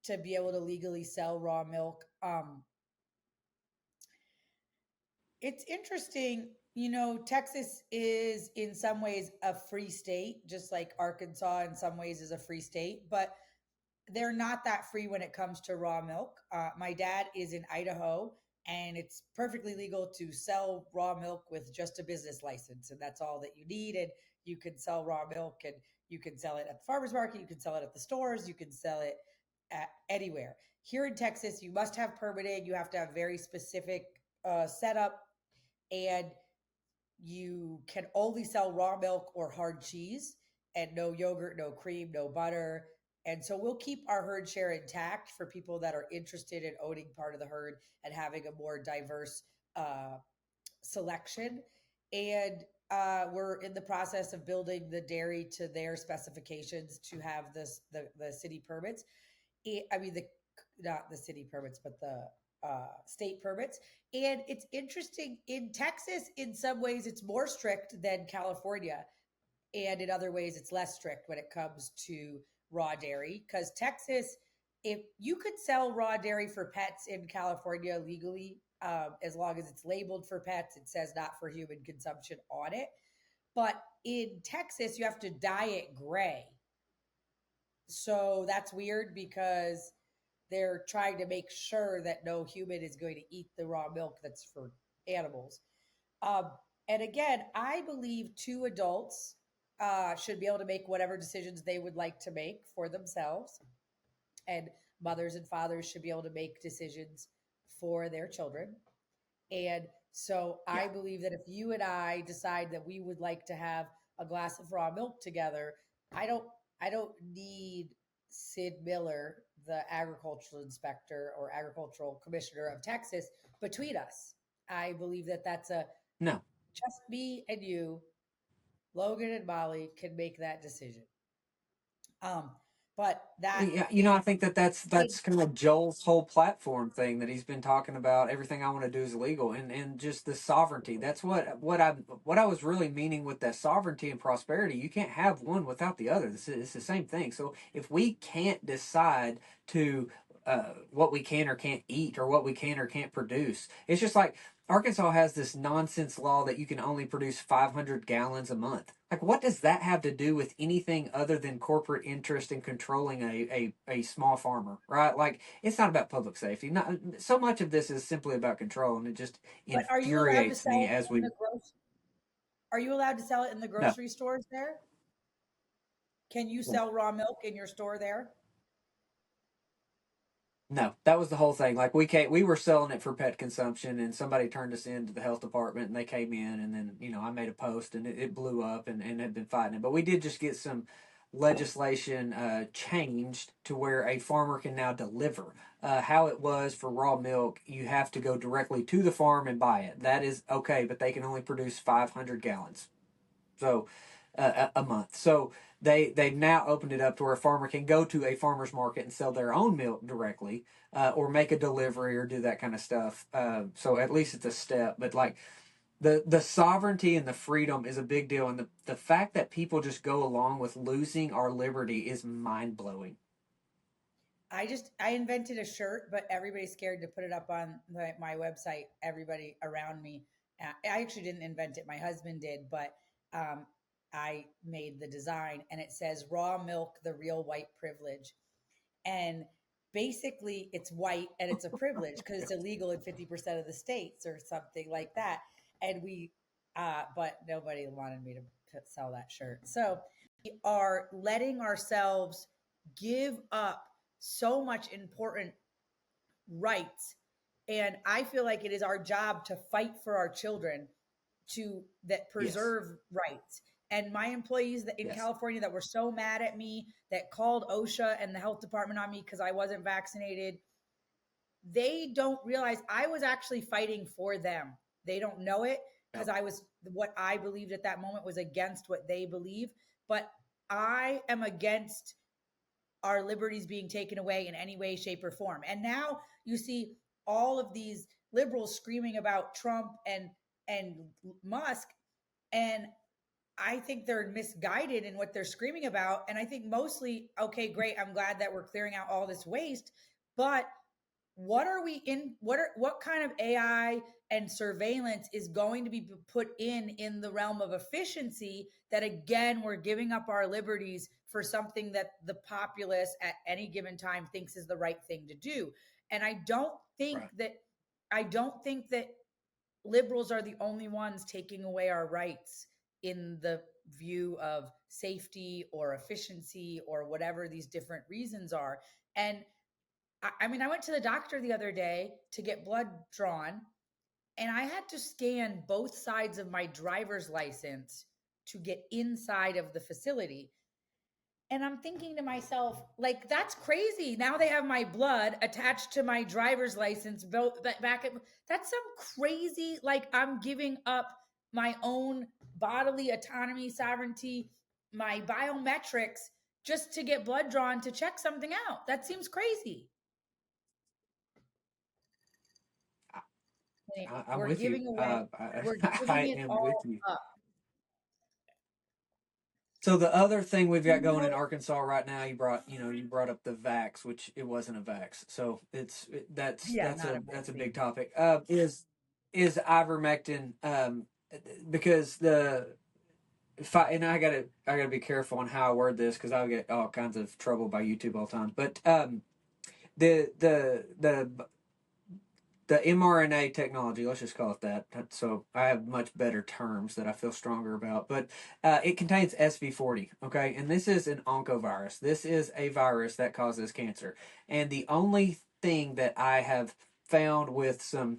to be able to legally sell raw milk. It's interesting. Texas is in some ways a free state, just like Arkansas in some ways is a free state, but they're not that free when it comes to raw milk. My dad is in Idaho, and it's perfectly legal to sell raw milk with just a business license, and that's all that you need. And you can sell raw milk, and you can sell it at the farmers market, you can sell it at the stores, you can sell it anywhere. Here in Texas, you must have permitting. You have to have very specific setup, and you can only sell raw milk or hard cheese, and no yogurt, no cream, no butter. And so we'll keep our herd share intact for people that are interested in owning part of the herd and having a more diverse uh, selection. And we're in the process of building the dairy to their specifications to have the city permits. I mean, the not the city permits, but the state permits. And it's interesting in Texas, in some ways, it's more strict than California. And in other ways, it's less strict when it comes to raw dairy. Because Texas, if you could sell raw dairy for pets in California legally, as long as it's labeled for pets, it says not for human consumption on it. But in Texas, you have to dye it gray. So that's weird because they're trying to make sure that no human is going to eat the raw milk that's for animals. Um, and again, I believe two adults should be able to make whatever decisions they would like to make for themselves, and mothers and fathers should be able to make decisions for their children. And so Yeah. I believe that if you and I decide that we would like to have a glass of raw milk together, I don't I don't need Sid Miller, the agricultural inspector or agricultural commissioner of Texas, between us. I believe that that's a No. just me and you, Logan and Molly can make that decision. Um, but that Yeah, I is think that's big. kind of Joel's whole platform thing that he's been talking about. Everything I want to do is illegal, and just the sovereignty. That's what I was really meaning with that sovereignty and prosperity. You can't have one without the other. It's the same thing. So if we can't decide to what we can or can't eat, or what we can or can't produce, it's just like Arkansas has this nonsense law that you can only produce 500 gallons a month. Like, what does that have to do with anything other than corporate interest in controlling a small farmer, right? Like, it's not about public safety. Not so much of this is simply about control, and it just But are you allowed to infuriates sell me it as in we. the Are you allowed to sell it in the No, grocery stores there? Can you no. sell raw milk in your store there? No, that was the whole thing. Like, we were selling it for pet consumption, and somebody turned us into the health department, and they came in, and then I made a post, and it blew up, and had been fighting it. But we did just get some legislation changed to where a farmer can now deliver. How it was for raw milk, you have to go directly to the farm and buy it. That is okay, but they can only produce 500 gallons. So a month. So they've now opened it up to where a farmer can go to a farmer's market and sell their own milk directly, or make a delivery or do that kind of stuff. So at least it's a step. But like the sovereignty and the freedom is a big deal, and the fact that people just go along with losing our liberty is mind blowing. I invented a shirt, but everybody's scared to put it up on my website. Everybody around me, I actually didn't invent it. My husband did, but um, I made the design, and it says "Raw milk, the real white privilege." And basically, it's white and it's a privilege because it's illegal in 50% of the states or something like that. And but nobody wanted me to sell that shirt. So we are letting ourselves give up so much important rights. And I feel like it is our job to fight for our children to that Yes. preserve rights. And my employees that in Yes. California that were so mad at me that called OSHA and the health department on me because I wasn't vaccinated, they don't realize I was actually fighting for them. They don't know it because Yep. I was what I believed at that moment was against what they believe. But I am against our liberties being taken away in any way, shape, or form. And now you see all of these liberals screaming about Trump and Musk, and I think they're misguided in what they're screaming about. And I think mostly, okay, great. I'm glad that we're clearing out all this waste, but what are we in what kind of AI and surveillance is going to be put in the realm of efficiency that again we're giving up our liberties for something that the populace at any given time thinks is the right thing to do. And Right. I don't think that liberals are the only ones taking away our rights in the view of safety or efficiency or whatever these different reasons are. And I mean, I went to the doctor the other day to get blood drawn, and I had to scan both sides of my driver's license to get inside of the facility. And I'm thinking to myself, like, that's crazy. Now they have my blood attached to my driver's license back at that's some crazy, like, I'm giving up my own bodily autonomy, sovereignty, my biometrics just to get blood drawn to check something out. That seems crazy. I'm We're with you. giving away, we're I giving it am with all you. up. So the other thing we've Do got you going know? in Arkansas right now, you brought up the vax, which it wasn't a vax. So Yeah, not a that's a vaccine. big topic. Is ivermectin, because if I and I gotta be careful on how I word this because I'll get all kinds of trouble by YouTube all the time. But the the mRNA technology, let's just call it that. So I have much better terms that I feel stronger about. But it contains SV40, okay? And this is an oncovirus. This is a virus that causes cancer. And the only thing that I have found with some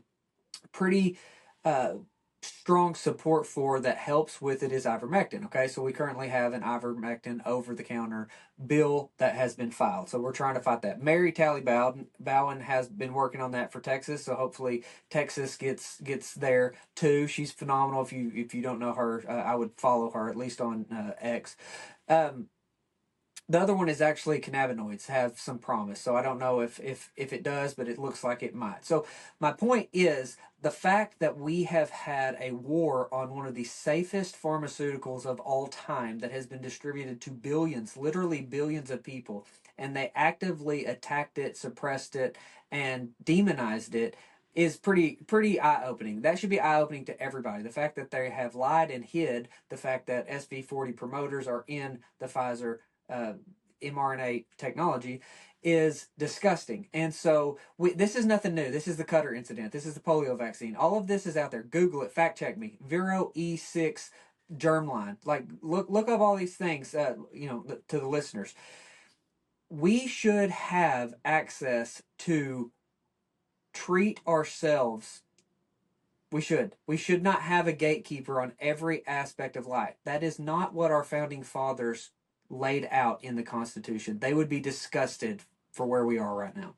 pretty uh, strong support for that helps with it is ivermectin. Okay, so we currently have an ivermectin over the counter bill that has been filed. So we're trying to fight that. Mary Tally Bowen has been working on that for Texas. So hopefully Texas gets there too. She's phenomenal. If you don't know her, I would follow her at least on X. Um, The other one is actually cannabinoids have some promise. So I don't know if it does, but it looks like it might. So my point is the fact that we have had a war on one of the safest pharmaceuticals of all time that has been distributed to billions, literally billions of people, and they actively attacked it, suppressed it, and demonized it is pretty eye opening. That should be eye opening to everybody. The fact that they have lied and hid the fact that SV40 promoters are in the Pfizer uh, mRNA technology is disgusting. And so this is nothing new. This is the Cutter incident. This is the polio vaccine. All of this is out there. Google it. Fact check me. Vero E6 germline. Like look up all these things. To the listeners, we should have access to treat ourselves. We should. We should not have a gatekeeper on every aspect of life. That is not what our founding fathers laid out in the Constitution. They would be disgusted for where we are right now.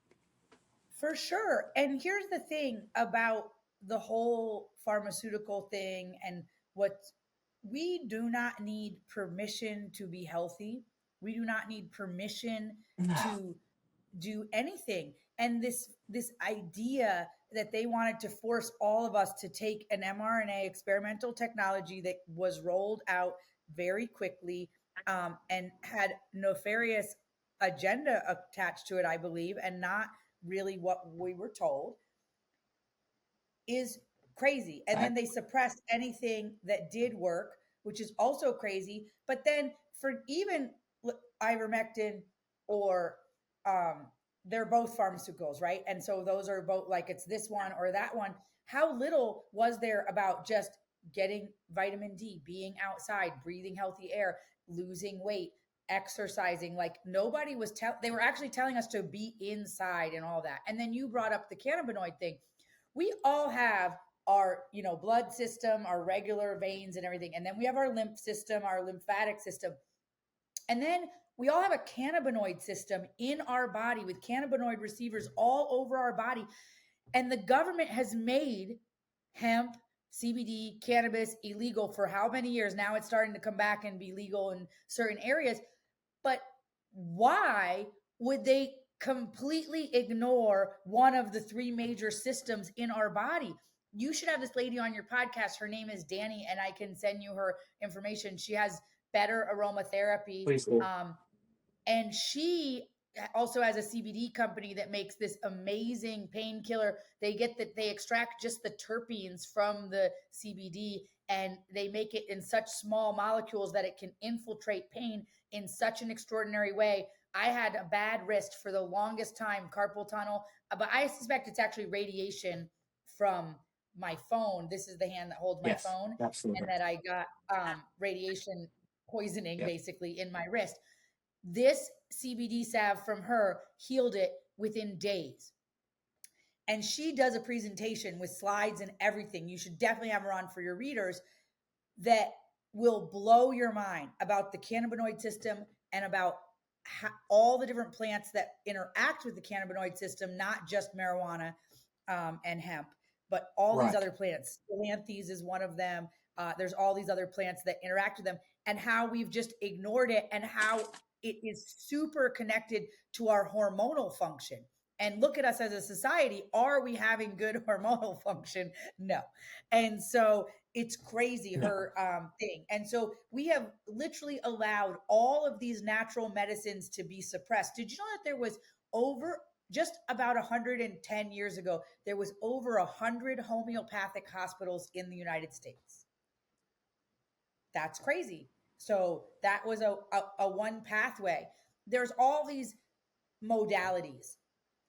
For sure. And here's the thing about the whole pharmaceutical thing and what we do not need permission to be healthy. We do not need permission to do anything. And this idea that they wanted to force all of us to take an mRNA experimental technology that was rolled out very quickly, and had nefarious agenda attached to it, I believe, and not really what we were told, is crazy. And then Fact. they suppressed anything that did work, which is also crazy. But then for even ivermectin or um, they're both pharmaceuticals, right? And so those are both like it's this one or that one. How little was there about just getting vitamin D, being outside, breathing healthy air, losing weight, exercising? Like nobody was they were actually telling us to be inside and all that. And then you brought up the cannabinoid thing. We all have our blood system, our regular veins and everything, and then we have our lymph system, our lymphatic system, and then we all have a cannabinoid system in our body with cannabinoid receivers all over our body. And the government has made hemp, CBD, cannabis illegal for how many years now? It's starting to come back and be legal in certain areas. But why would they completely ignore one of the three major systems in our body? You should have this lady on your podcast. Her name is Danny, and I can send you her information. She has better aromatherapy. Please do. And she also has a CBD company that makes this amazing painkiller. They extract just the terpenes from the CBD and they make it in such small molecules that it can infiltrate pain in such an extraordinary way. I had a bad wrist for the longest time, carpal tunnel, but I suspect it's actually radiation from my phone. This is the hand that holds my Yes, phone, and absolutely. that I got radiation poisoning Yep. basically in my wrist. This CBD salve from her healed it within days. And she does a presentation with slides and everything. You should definitely have her on for your readers, that will blow your mind about the cannabinoid system and about all the different plants that interact with the cannabinoid system, not just marijuana and hemp, but all these Right. other plants. Galanthus is one of them. There's all these other plants that interact with them, and how we've just ignored it, and how it is super connected to our hormonal function. And look at us as a society. Are we having good hormonal function? No. And so it's crazy, No. her thing. And so we have literally allowed all of these natural medicines to be suppressed. Did you know that there was over just about 110 years ago, there was over 100 homeopathic hospitals in the United States? That's crazy. So that was a one pathway. There's all these modalities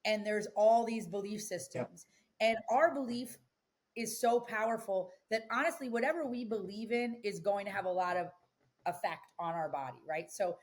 and there's all these belief Yep. systems. And our belief is so powerful that honestly, whatever we believe in is going to have a lot of effect on our body, right? So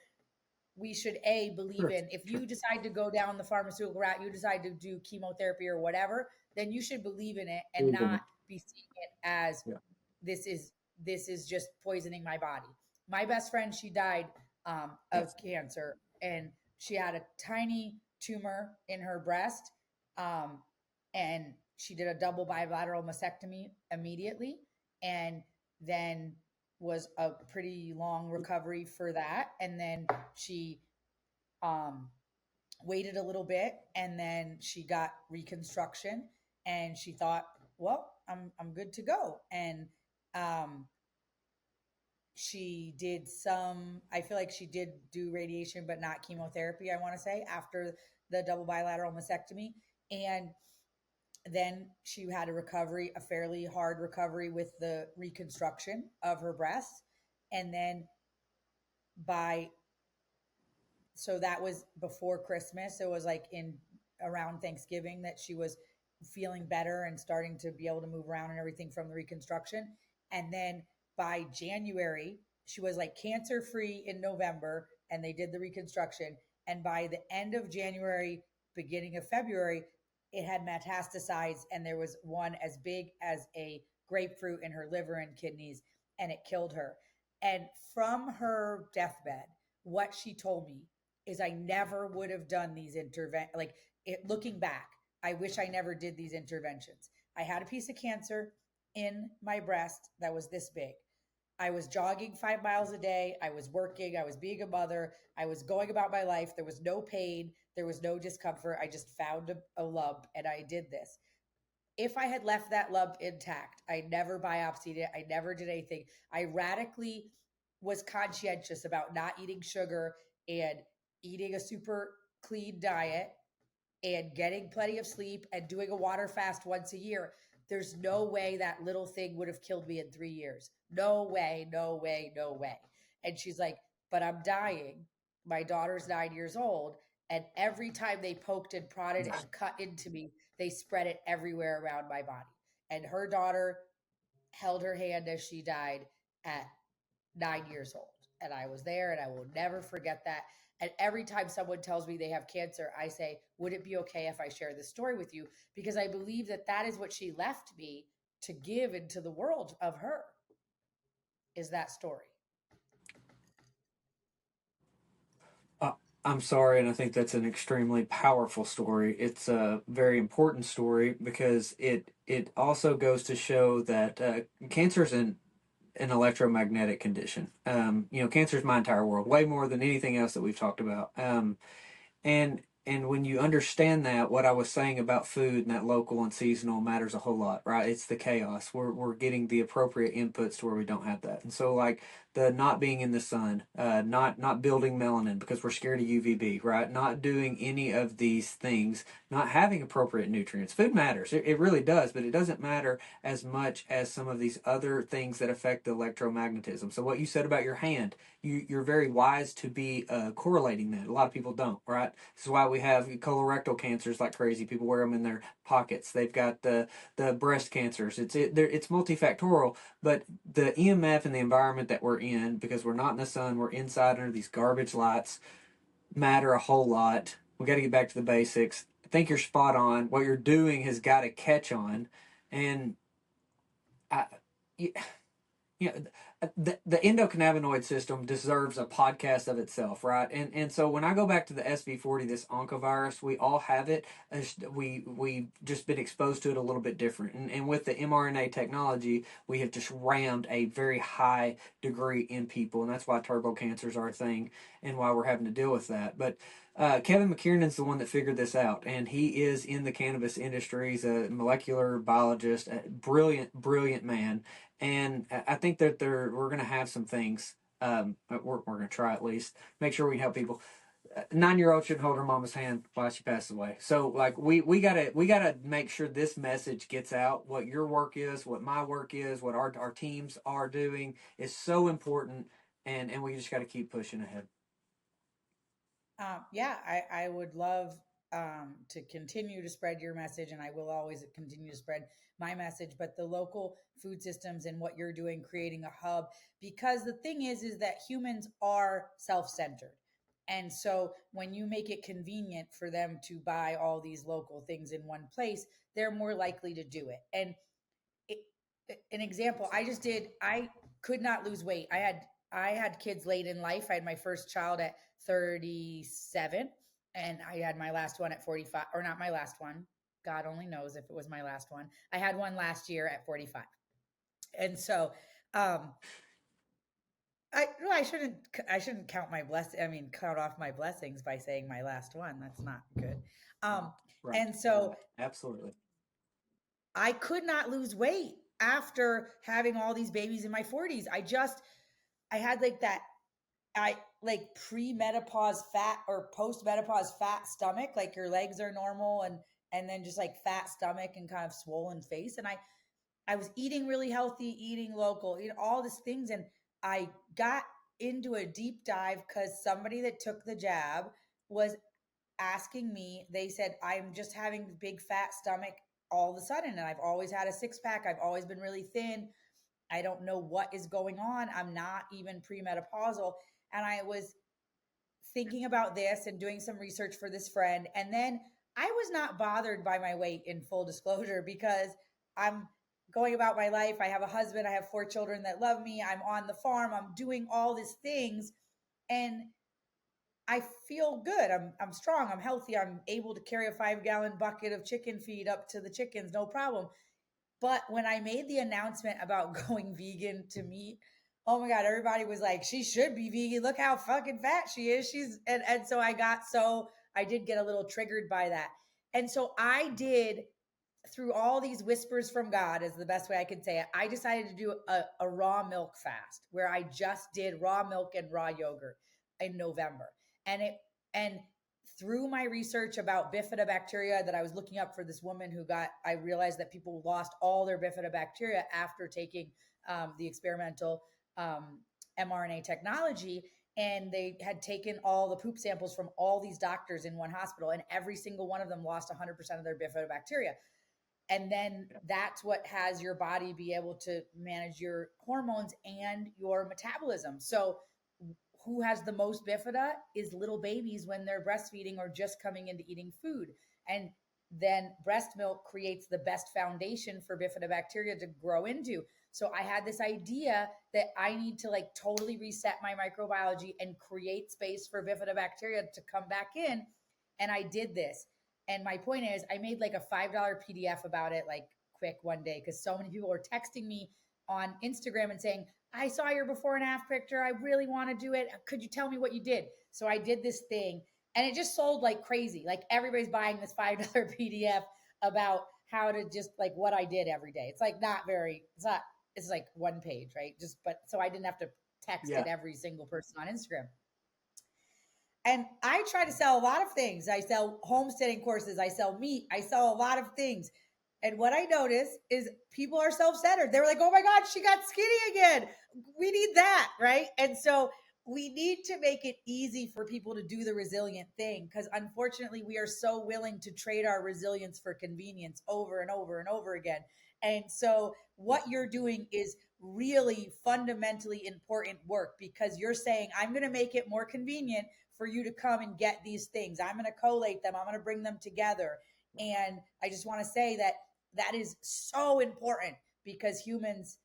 we should believe Sure. in, if Sure. you decide to go down the pharmaceutical route, you decide to do chemotherapy or whatever, then you should believe in it and Believe in not it. be seeing it as Yeah. this is this is just poisoning my body. My best friend, she died of Yes. cancer, and she had a tiny tumor in her breast, um, and she did a double bilateral mastectomy immediately, and then was a pretty long recovery for that, and then she Um, Waited a little bit, and then she got reconstruction, and she thought, well, I'm good to go. And um, she did some, I feel like she did do radiation, but not chemotherapy, I want to say, after the double bilateral mastectomy. And then she had a recovery, a fairly hard recovery with the reconstruction of her breast. And then by so that was before Christmas. It was like in around Thanksgiving that she was feeling better and starting to be able to move around and everything from the reconstruction. And then by January, she was like cancer free in November, and they did the reconstruction. And by the end of January, beginning of February, it had metastasized, and there was one as big as a grapefruit in her liver and kidneys, and it killed her. And from her deathbed, what she told me is I never would have done these looking back, I wish I never did these interventions. I had a piece of cancer in my breast that was this big. I was jogging 5 miles a day. I was working. I was being a mother. I was going about my life. There was no pain. There was no discomfort. I just found a lump, and I did this. If I had left that lump intact, I never biopsied it. I never did anything. I radically was conscientious about not eating sugar and eating a super clean diet and getting plenty of sleep and doing a water fast once a year. There's no way that little thing would have killed me in 3 years. No way, no way, no way. And she's like, but I'm dying. My daughter's 9 years old. And every time they poked and prodded and cut into me, they spread it everywhere around my body. And her daughter held her hand as she died at 9 years old. And I was there, and I will never forget that. And every time someone tells me they have cancer, I say, would it be okay if I share this story with you? Because I believe that that is what she left me to give into the world of her, is that story. Uh, I'm sorry, and I think that's an extremely powerful story. It's a very important story because it also goes to show that cancer is an electromagnetic condition. Cancer is my entire world, way more than anything else that we've talked about. And when you understand that, what I was saying about food and that local and seasonal matters a whole lot, right? It's the chaos. We're getting the appropriate inputs to where we don't have that. And so like the not being in the sun, not building melanin because we're scared of UVB, right? Not doing any of these things, not having appropriate nutrients. Food matters. It really does, but it doesn't matter as much as some of these other things that affect the electromagnetism. So what you said about your hand, you're very wise to be correlating that. A lot of people don't, right? This is why we have colorectal cancers like crazy. People wear them in their pockets. They've got the breast cancers. It's multifactorial, but the EMF and the environment that we're in, because we're not in the sun, we're inside under these garbage lights, matter a whole lot. We got to get back to the basics. I think you're spot on. What you're doing has got to catch on, and I, you know, the endocannabinoid system deserves a podcast of itself, right? And so when I go back to the SV40, this oncovirus, we all have it. We've just been exposed to it a little bit different. And with the mRNA technology, we have just rammed a very high degree in people, and that's why turbo cancers are a thing, and why we're having to deal with that. But Kevin McKiernan's the one that figured this out, and he is in the cannabis industry. He's a molecular biologist, a brilliant, brilliant man, and I think that we're going to have some things. We're going to try at least make sure we can help people. 9-year-old shouldn't hold her mama's hand while she passes away. So like we gotta make sure this message gets out. What your work is, what my work is, what our teams are doing is so important, and we just got to keep pushing ahead. Yeah, I would love to continue to spread your message, and I will always continue to spread my message. But the local food systems and what you're doing, creating a hub, because the thing is that humans are self-centered. And so when you make it convenient for them to buy all these local things in one place, they're more likely to do it. And it, an example, I could not lose weight. I had kids late in life. I had my first child at 37, and I had my last one at 45, or not my last one. God only knows if it was my last one. I had one last year at 45. And so um I shouldn't count my count off my blessings by saying my last one. That's not good. Um, Right. and so Absolutely. I could not lose weight after having all these babies in my 40s. I had like that I like pre-menopause fat or post-menopause fat stomach, like your legs are normal and then just like fat stomach and kind of swollen face. And I was eating really healthy, eating local, all these things. And I got into a deep dive because somebody that took the jab was asking me, they said, I'm just having big fat stomach all of a sudden. And I've always had a six pack. I've always been really thin. I don't know what is going on. I'm not even premenopausal. And I was thinking about this and doing some research for this friend. And then I was not bothered by my weight, in full disclosure, because I'm going about my life. I have a husband, I have four children that love me. I'm on the farm, I'm doing all these things. And I feel good. I'm strong. I'm healthy. I'm able to carry a 5 gallon bucket of chicken feed up to the chickens, no problem. But when I made the announcement about going vegan to meat, oh my God, everybody was like, she should be vegan. Look how fucking fat she is. And so I did get a little triggered by that. And so I did, through all these whispers from God, is the best way I could say it. I decided to do a raw milk fast where I just did raw milk and raw yogurt in November. And through my research about bifidobacteria that I was looking up for this woman I realized that people lost all their bifidobacteria after taking the experimental mRNA technology. And they had taken all the poop samples from all these doctors in one hospital, and every single one of them lost 100% of their bifidobacteria. And then that's what has your body be able to manage your hormones and your metabolism. So who has the most bifida is little babies when they're breastfeeding or just coming into eating food. And then breast milk creates the best foundation for bifidobacteria to grow into. So I had this idea that I need to like totally reset my microbiology and create space for bifidobacteria to come back in. And I did this. And my point is, I made like a $5 PDF about it, like quick one day, because so many people were texting me on Instagram and saying, I saw your before and after picture. I really want to do it. Could you tell me what you did? So I did this thing and it just sold like crazy. Like everybody's buying this $5 PDF about how to just like what I did every day. It's like it's like one page, right? But so I didn't have to text Yeah. it every single person on Instagram. And I try to sell a lot of things. I sell homesteading courses, I sell meat, I sell a lot of things. And what I notice is people are self centered. They were like, oh my God, she got skinny again. We need that. Right. And so we need to make it easy for people to do the resilient thing because unfortunately, we are so willing to trade our resilience for convenience over and over and over again. And so, what you're doing is really fundamentally important work because you're saying, I'm going to make it more convenient for you to come and get these things. I'm going to collate them, I'm going to bring them together. And I just want to say that that is so important because humans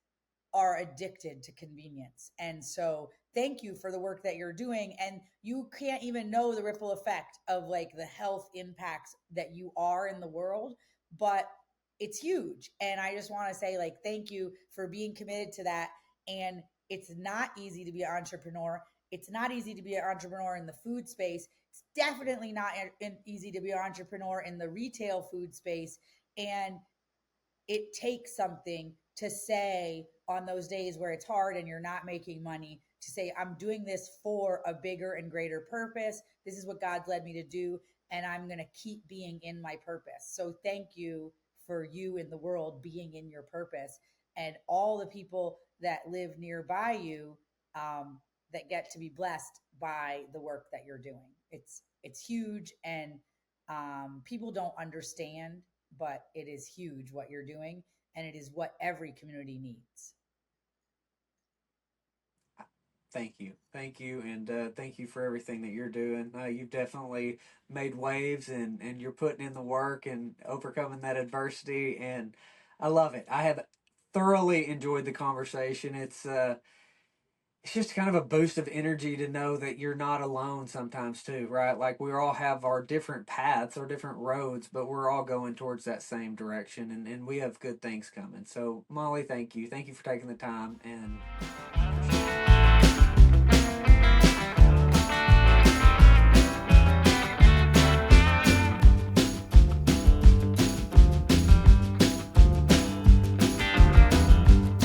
are addicted to convenience. And so thank you for the work that you're doing. And you can't even know the ripple effect of like the health impacts that you are in the world, but it's huge. And I just want to say like thank you for being committed to that. And it's not easy to be an entrepreneur. It's not easy to be an entrepreneur in the food space. It's definitely not easy to be an entrepreneur in the retail food space. And it takes something to say on those days where it's hard and you're not making money to say, I'm doing this for a bigger and greater purpose. This is what God's led me to do. And I'm going to keep being in my purpose. So thank you for you in the world being in your purpose and all the people that live nearby you that get to be blessed by the work that you're doing. It's huge and people don't understand, but it is huge what you're doing, and it is what every community needs. Thank you. Thank you. And thank you for everything that you're doing. You've definitely made waves and you're putting in the work and overcoming that adversity. And I love it. I have thoroughly enjoyed the conversation. It's just kind of a boost of energy to know that you're not alone sometimes too, right? Like we all have our different paths or different roads, but we're all going towards that same direction and we have good things coming. So Mollie, thank you. Thank you for taking the time and